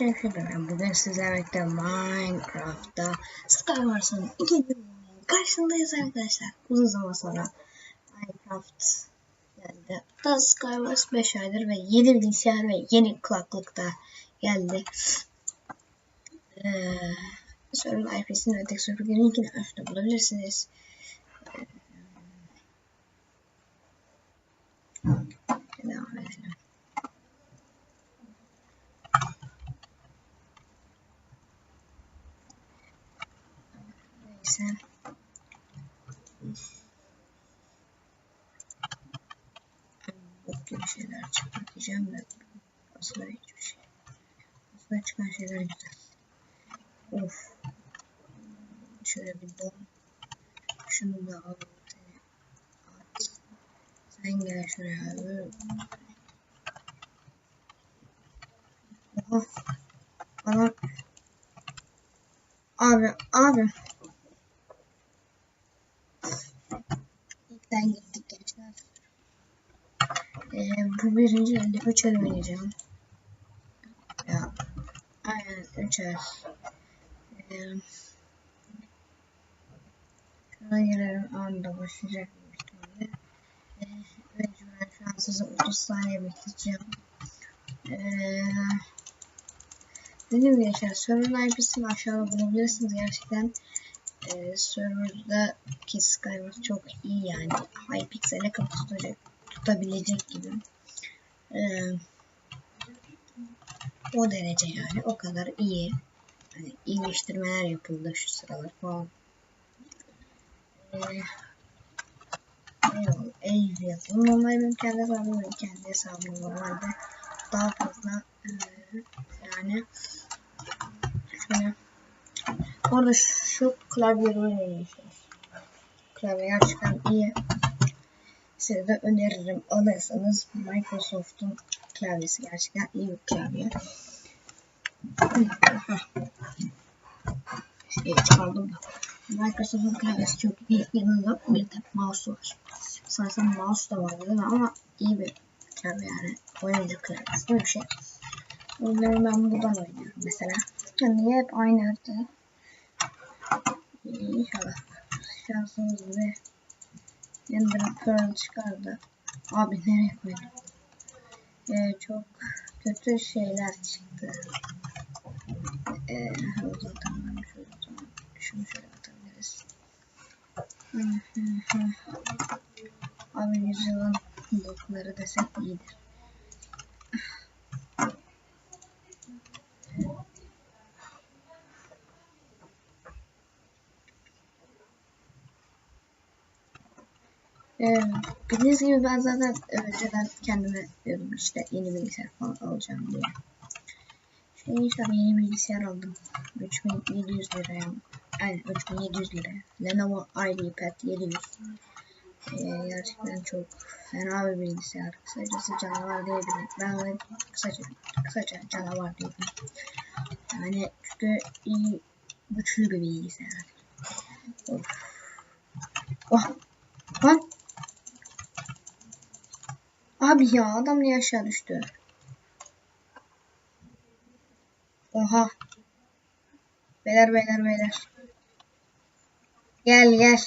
Ben bugün sizlerle birlikte Minecraft'ta Skywars'ın ikinci bölümünün karşındayız arkadaşlar. Uzun zaman sonra Minecraft geldi. Hatta Skywars 5 aydır ve yeni bilgisayar ve yeni kulaklıkta geldi. Server IP'sini ve tek server'ın linkini aşağıda bulabilirsiniz. Devam edelim. Neyse. Bok gibi şeyler çıkmak diyeceğim de aslında hiçbir şey. Aslında çıkan şeyler güzel. Of. Şöyle bir bom. Şunu da al. Seni at. Sen gel şuraya abi. Oha. Adam. Abi. İlkten gittik gençler. Bu birinci elde 3 el oynayacağım. Ya. Aynen 3 el. Şuna girelim. Anında başlayacak bir ihtimalle. Mecburen şu an size 30 saniye bekleyeceğim. Dediğim gibi gençler, server IP'sini aşağıda bulabilirsiniz. Gerçekten serverdaki Skywars çok iyi yani. Hypixel'e tutabilecek gibi. O derece yani. O kadar iyi. Hani iyileştirmeler yapıldı şu sıralar falan. Eyvallah yazdım. Normalde benim kendi hesabım normalde daha fazla yani şöyle orada şu klavyeyi oynayabilirsiniz. Klavye gerçekten iyi. Size de öneririm. Alırsanız Microsoft'un klavyesi gerçekten iyi bir klavye. Çıkardım da. Microsoft'un klavyesi çok iyi. Yanında bir de mouse var. Sanırsam mouse da var değil mi? Ama iyi bir klavye yani. Oyuncu klavyesi gibi bir şey. Oyunları ben buradan oynuyorum mesela. Niye hep aynı harita? İnşallah. Şansımız gibi. Ender Pearl çıkardı. Abi nereye koydum? Çok kötü şeyler çıktı. Tamam, şunu şöyle atabiliriz. Abi yüzyılın blokları desek iyidir. Bildiğiniz gibi ben zaten önceden kendime diyordum işte yeni bilgisayar falan alacağım diye. İnşallah yeni bilgisayar aldım. 3700 liraya. Aynen 3700 liraya. Lenovo IdeaPad 700. Gerçekten çok fena bir bilgisayar. Kısacası canavar diyebilirim. Ben de kısaca canavar diyorum. Yani çünkü iyi, güçlü bir bilgisayar. Of. Oh. Lan. Abi ya adam niye aşağı düştü? Oha. Beyler. Gel.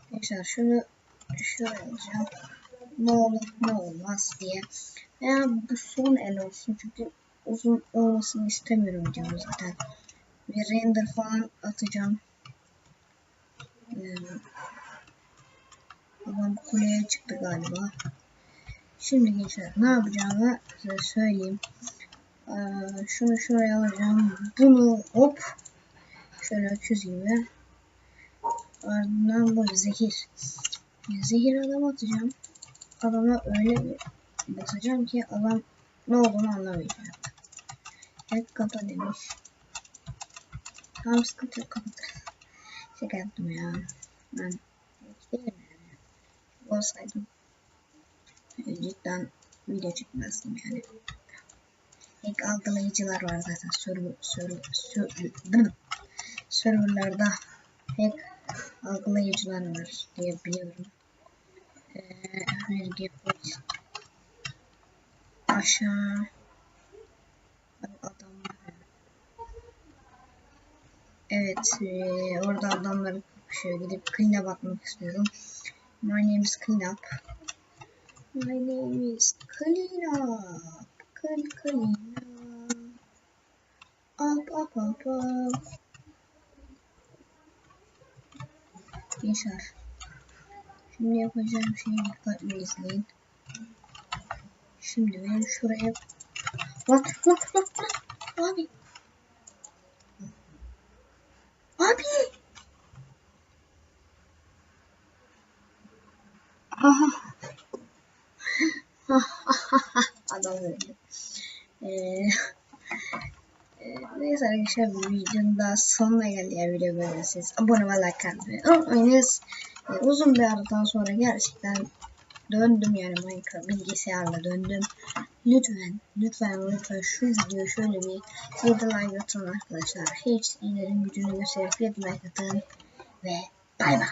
Arkadaşlar şunu şöyle alacağım. Ne olur ne olmaz diye. Veya bu son el olsun çünkü uzun olmasını istemiyorum videomu zaten. Bir render falan atacağım. Adam kuleye çıktı galiba. Şimdi gençler ne yapacağımı size söyleyeyim. Şunu şuraya alacağım. Bunu hop şöyle öküz gibi. Ardından bu zehir. Zehir adam atacağım. Adama öyle bir basacağım ki adam ne olduğunu anlamayacak. Hep kapa demiş. Tamam sıkıntı yok kapatır. Şaka yaptım ya. Ben değilim yani. Olsaydım cidden video çekmezdim yani. Hack algılayıcılar var zaten serverlarda hack algılayıcılar var diye biliyorum. aşağı. Adamlar. Evet, orada adamlar kapışıyor. Gidip clean'e bakmak istiyorum. My name is Cleanup. My name is Cleanup. Cleanup. Up. Gençler. Şimdi yapacağım şeyi dikkatli izleyin. Şimdi ben şuraya... Lan. Abi. Aha. Adam öldü. Neyse arkadaşlar, bu videonun daha sonuna geldi. Ya video beğenirseniz abone ve like atmayı unutmayınız. Uzun bir aradan sonra gerçekten döndüm, yani Minecraft bilgisayarla döndüm. Lütfen şu videoyu şöyle bir 7 like atın arkadaşlar. HD'lerin gücünü gösterip 7 like atın ve bay bay.